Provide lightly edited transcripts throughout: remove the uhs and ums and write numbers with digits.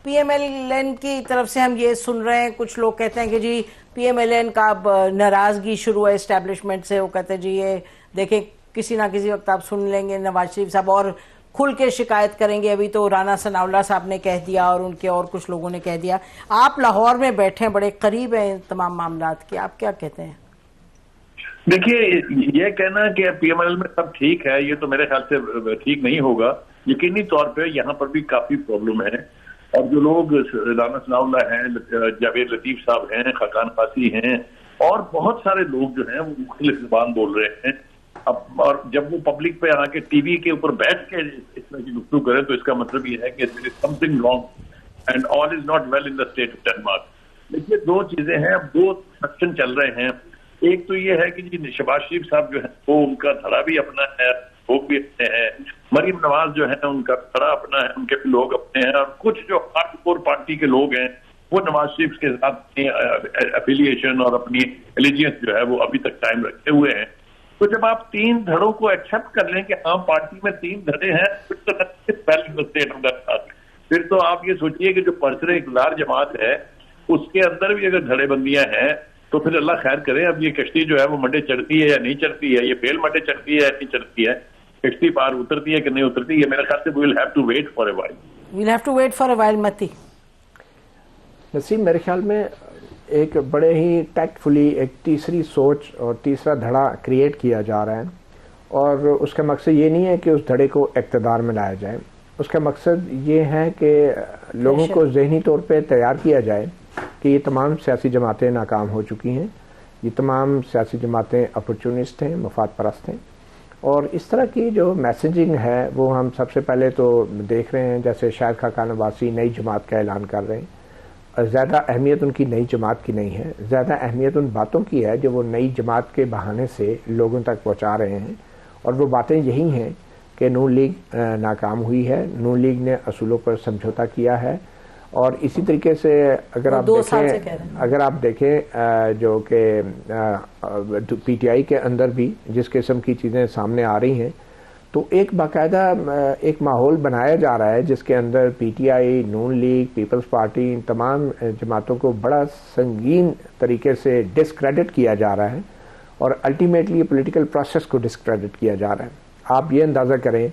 P M L N کی طرف سے ہم یہ سن رہے ہیں، کچھ لوگ کہتے ہیں کہ جی پی ایم ایل این کا اب ناراضگی شروع ہے اسٹیبلشمنٹ سے. وہ کہتے ہیں جی یہ دیکھیں کسی نہ کسی وقت آپ سن لیں گے نواز شریف صاحب اور کھل کے شکایت کریں گے. ابھی تو رانا ثناء اللہ صاحب نے کہہ دیا اور ان کے اور کچھ لوگوں نے کہہ دیا. آپ لاہور میں بیٹھے ہیں، بڑے قریب ہیں تمام معاملات کے، آپ کیا کہتے ہیں؟ دیکھیے یہ کہنا کہ پی ایم ایل این میں سب ٹھیک ہے یہ تو میرے خیال سے ٹھیک نہیں ہوگا. یقینی طور پہ یہاں پر بھی کافی پرابلم ہے، اور جو لوگ رانا ثناء اللہ ہیں، جاوید لطیف صاحب ہیں، خاقان قاسی ہیں، اور بہت سارے لوگ جو ہیں وہ مختلف زبان بول رہے ہیں. اور جب وہ پبلک پہ آ کے ٹی وی کے اوپر بیٹھ کے اس طرح کی گفتگو کریں تو اس کا مطلب یہ ہے کہ something wrong and all is not well in the state of Denmark. دیکھیے دو چیزیں ہیں، اب دو سیکشن چل رہے ہیں. ایک تو یہ ہے کہ جی شہباز شریف صاحب جو ہے وہ ان کا دھڑا بھی اپنا ہے، وہ بھی اپنے ہیں. مریم نواز جو ہے ان کا دھڑا اپنا ہے، ان کے لوگ اپنے ہیں. اور کچھ جو ہارڈ کور پارٹی کے لوگ ہیں وہ نواز شریف کے ساتھ اپنی افیلیشن اور اپنی ایلیجنس جو ہے وہ ابھی تک قائم رکھے ہوئے ہیں. تو جب آپ تین دھڑوں کو ایکسپٹ کر لیں کہ ہاں پارٹی میں تین دھڑے ہیں، پھر تو آپ یہ سوچئے کہ جو پرسر اقتدار جماعت ہے اس کے اندر بھی اگر دھڑے بندیاں ہیں تو پھر اللہ خیر کرے. اب یہ کشتی جو ہے وہ منڈے چڑھتی ہے یا نہیں چڑھتی ہے، یہ بیل منڈے چڑھتی ہے یا نہیں چڑھتی ہے، کشتی پار اترتی ہے کہ نہیں اترتی ہے. میرے خیال سے we'll have to wait for a while. We'll have to wait for a while. متی نسیم، میرے خیال میں ایک بڑے ہی ٹیکٹفلی ایک تیسری سوچ اور تیسرا دھڑا کریٹ کیا جا رہا ہے، اور اس کا مقصد یہ نہیں ہے کہ اس دھڑے کو اقتدار میں لایا جائے. اس کا مقصد یہ ہے کہ لوگوں کو ذہنی طور پہ تیار کیا جائے کہ یہ تمام سیاسی جماعتیں ناکام ہو چکی ہیں، یہ تمام سیاسی جماعتیں اپورچونسٹ ہیں، مفاد پرست ہیں. اور اس طرح کی جو میسیجنگ ہے وہ ہم سب سے پہلے تو دیکھ رہے ہیں، جیسے شاہد خاقان عباسی نئی جماعت کا اعلان کر رہے ہیں. زیادہ اہمیت ان کی نئی جماعت کی نہیں ہے، زیادہ اہمیت ان باتوں کی ہے جو وہ نئی جماعت کے بہانے سے لوگوں تک پہنچا رہے ہیں. اور وہ باتیں یہی ہیں کہ نون لیگ ناکام ہوئی ہے، نون لیگ نے اصولوں پر سمجھوتا کیا ہے. اور اسی طریقے سے اگر آپ دیکھیں جو کہ پی ٹی آئی کے اندر بھی جس قسم کی چیزیں سامنے آ رہی ہیں، تو ایک باقاعدہ ایک ماحول بنایا جا رہا ہے جس کے اندر P T I, Noon league, peoples party, ان تمام جماعتوں کو بڑا سنگین طریقے سے ڈسکریڈٹ کیا جا رہا ہے، اور الٹیمیٹلی پولیٹیکل پروسیس کو ڈسکریڈٹ کیا جا رہا ہے. آپ یہ اندازہ کریں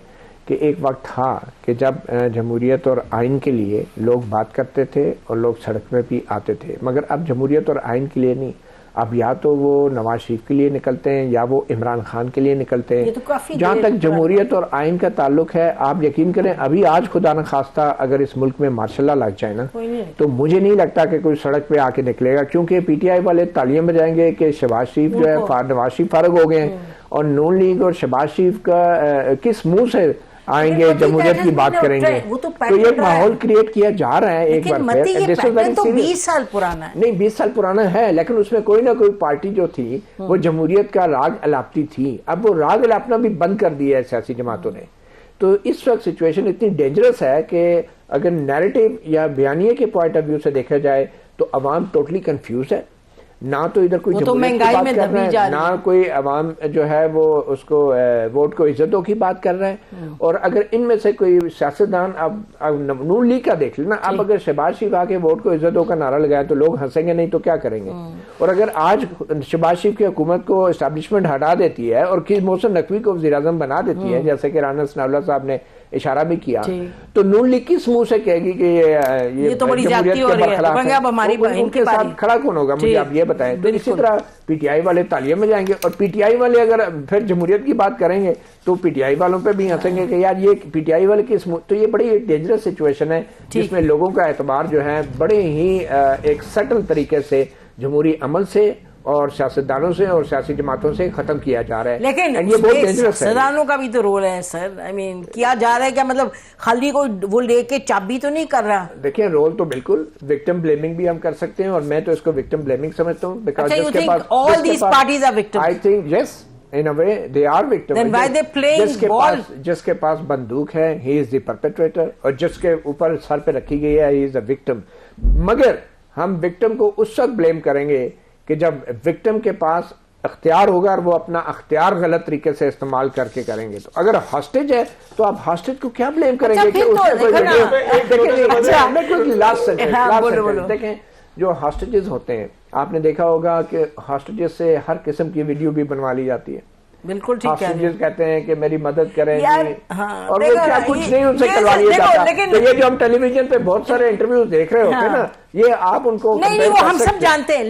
کہ ایک وقت تھا کہ جب جمہوریت اور آئین کے لیے لوگ بات کرتے تھے اور لوگ سڑک میں بھی آتے تھے، مگر اب جمہوریت اور آئین کے لیے نہیں. اب یا تو وہ نواز شریف کے لیے نکلتے ہیں یا وہ عمران خان کے لیے نکلتے ہیں. جہاں تک جمہوریت اور آئین کا تعلق ہے، آپ یقین کریں ابھی آج خدا نخواستہ اگر اس ملک میں مارشل لا لگ جائے نا تو مجھے نہیں لگتا کہ کوئی سڑک پہ آ کے نکلے گا، کیونکہ پی ٹی آئی والے تالیاں بجائیں گے کہ شہباز شریف جو ہے نواز شریف فارغ ہو گئے ہیں، اور نون لیگ اور شہباز شریف کا کس منہ سے آئیں گے جمہوریت کی بات کریں گے. تو یہ ماحول کریٹ کیا جا رہا ہے. ایک بار پھر 20 سال پرانا ہے، نہیں 20 سال پرانا ہے، لیکن اس میں کوئی نہ کوئی پارٹی جو تھی وہ جمہوریت کا راگ الاپتی تھی. اب وہ راگ الاپنا بھی بند کر دیا ہے سیاسی جماعتوں نے. تو اس وقت سچویشن اتنی ڈینجرس ہے کہ اگر نیریٹو یا بیانیے کے پوائنٹ آف ویو سے دیکھا جائے تو عوام ٹوٹلی کنفیوز ہے. نہ تو ادھر کوئی جمہوریت کی بات کر رہا ہے، نہ کوئی عوام جو ہے وہ اس کو ووٹ کو عزتوں کی بات کر رہا ہے. اور اگر ان میں سے کوئی سیاستدان اب نون لیگ کا دیکھ لینا، اب اگر شہباز شریف آ کے ووٹ کو عزتوں کا نعرہ لگائے تو لوگ ہنسیں گے، نہیں تو کیا کریں گے. اور اگر آج شہباز شریف کی حکومت کو اسٹیبلشمنٹ ہٹا دیتی ہے اور محسن نقوی کو وزیر اعظم بنا دیتی ہے، جیسے کہ رانا ثناء اللہ صاحب نے اشارہ بھی کیا، تو نون لیگ کس منہ سے کہے گی کہ یہ تو بڑی زیادتی ہو رہی ہے، ان کے ساتھ کھڑا کون ہوگا؟ مجھے آپ یہ بتائیں. تو اسی طرح پی ٹی آئی والے تالیاں میں جائیں گے، اور پی ٹی آئی والے اگر پھر جمہوریت کی بات کریں گے تو پی ٹی آئی والوں پہ بھی ہنسیں گے کہ یار یہ پی ٹی آئی والے کس. تو یہ بڑی ڈینجرس سچویشن ہے جس میں لوگوں کا اعتبار جو ہے بڑے ہی ایک سٹل طریقے سے جمہوری عمل سے اور سیاستدانوں سے اور سیاسی جماعتوں سے ختم کیا جا رہا ہے. لیکن یہ بہت ڈینجرس ہے. سیاستدانوں کا بھی تو رول ہے سر. کیا جا رہا ہے کیا؟ مطلب خالی کوئی وہ لے کے چابی تو نہیں کر رہا. دیکھیں رول تو بالکل وکٹم بلیمنگ بھی ہم کر سکتے ہیں، اور میں تو اس کو وکٹم بلیمنگ سمجھتا ہوں. all these parties are victims. I think yes, in a way they are victims. Then why they playing ball? جس کے پاس بندوق ہے he is the perpetrator، اور جس کے اوپر سر پہ رکھی گئی ہے he is the victim. مگر ہم وکٹم کو اس وقت بلیم کریں گے کہ جب وکٹم کے پاس اختیار ہوگا اور وہ اپنا اختیار غلط طریقے سے استعمال کر کے کریں گے. تو اگر ہاسٹیج ہے تو آپ ہاسٹیج کو کیا بلیم کریں گے کہ دیکھیں جو ہاسٹیجز ہوتے ہیں آپ نے دیکھا ہوگا کہ ہاسٹیجز سے ہر قسم کی ویڈیو بھی بنوا لی جاتی ہے. بالکل ٹھیک ہے. کہتے ہیں کہ میری مدد کریں گے اور وہ کیا کچھ نہیں ان سے کروا لیا جاتا. تو یہ جو ہم ٹیلی ویژن پہ بہت سارے انٹرویوز دیکھ رہے ہوتے ہیں نا, یہ آپ ان کو نہیں وہ ہم سب جانتے ہیں,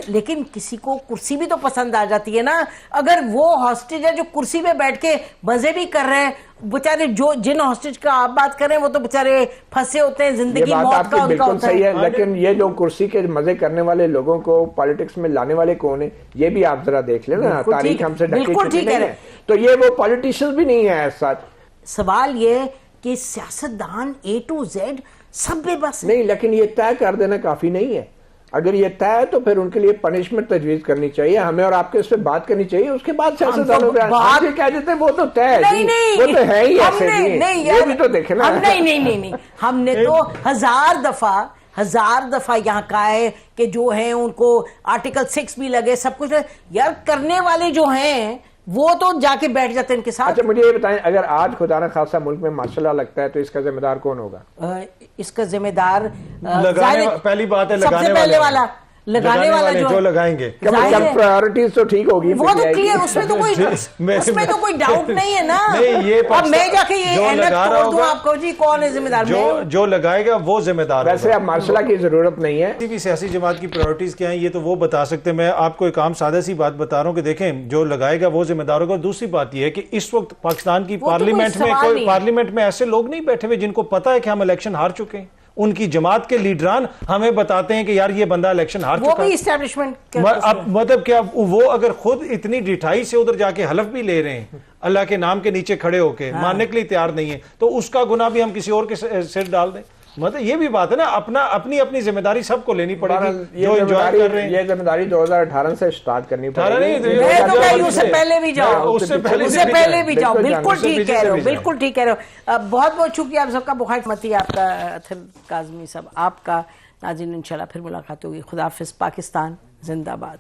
لیکن کسی کو کرسی بھی تو پسند آ جاتی ہے نا. اگر وہ ہاسٹیج ہے جو کرسی پہ بیٹھ کے مزے بھی کر رہے ہیں, بےچارے جو جن ہاسٹیج کا آپ بات کر رہے ہیں وہ تو بےچارے پھنسے ہوتے ہیں, زندگی موت کا ان کا ہوتا ہے. لیکن یہ جو کرسی کے مزے کرنے والے لوگوں کو پالیٹکس میں لانے والے کون ہیں, یہ بھی آپ ذرا دیکھ لیں نا. تاریخ ہم سے ڈھکی نہیں ہے, تو یہ وہ پالیٹیشین بھی نہیں ہے ایسا. سوال یہ کہ سیاستدان A to Z سب بے بس نہیں, لیکن یہ طے کر دینا کافی نہیں ہے. اگر یہ طے ہے تو پھر ان کے لیے پنشمنٹ تجویز کرنی چاہیے, ہمیں اور آپ کے اس پہ بات کرنی چاہیے. اس کے بعد سیاستدانوں پہ کہہ دیتے ہیں وہ تو طے ہے, وہ تو ہے ہی ایسے نہیں, یہ بھی تو دیکھیں نا. نہیں, ہم نے تو ہزار دفعہ یہاں کہا ہے کہ جو ہیں ان کو آرٹیکل 6 بھی لگے, سب کچھ یار کرنے والے جو ہیں وہ تو جا کے بیٹھ جاتے ہیں ان کے ساتھ. اچھا مجھے یہ بتائیں, اگر آج خدا نہ خاصہ ملک میں مارشل لاء لگتا ہے تو اس کا ذمہ دار کون ہوگا؟ اس کا ذمہ دار پہلی بات ہے لگانے والا جو لگائیں گے. پرائیورٹیز تو ٹھیک ہوگی, وہ تو کلیئر, اس میں تو کوئی ڈاؤٹ نہیں ہے نا. اب میں جا کے یہ اینک توڑ دوں آپ کو, جی کون ہے ذمہ دار؟ جو لگائے گا وہ ذمہ دار. ویسے اب مارشل لاء کی ضرورت نہیں ہے. کسی بھی سیاسی جماعت کی پرائیورٹیز کیا ہیں یہ تو وہ بتا سکتے ہیں. میں آپ کو ایک عام سادہ سی بات بتا رہا ہوں کہ دیکھیں جو لگائے گا وہ ذمہ دار ہوگا. دوسری بات یہ ہے کہ اس وقت پاکستان کی پارلیمنٹ میں ایسے لوگ نہیں بیٹھے ہوئے جن کو پتا ہے کہ ہم الیکشن ہار چکے ہیں. ان کی جماعت کے لیڈران ہمیں بتاتے ہیں کہ یار یہ بندہ الیکشن ہار چکا ہے. اب مطلب کیا وہ اگر خود اتنی ڈٹائی سے ادھر جا کے حلف بھی لے رہے ہیں, اللہ کے نام کے نیچے کھڑے ہو کے ماننے کے لیے تیار نہیں ہے, تو اس کا گناہ بھی ہم کسی اور کے سر ڈال دیں. مطلب یہ بھی بات ہے نا, اپنی ذمہ داری سب کو لینی پڑے گی جو انجوائے کر رہے ہیں. یہ ذمہ داری 2018 سے سٹارٹ کرنی پڑے گی. اس سے پہلے بھی جاؤ. بالکل ٹھیک کہہ رہے ہو. بہت بہت شکریہ آپ سب کا. بہت متی آپ کا, اطہر کاظمی صاحب آپ کا. ناظرین انشاءاللہ پھر ملاقات ہوگی. خدا حافظ. پاکستان زندہ باد.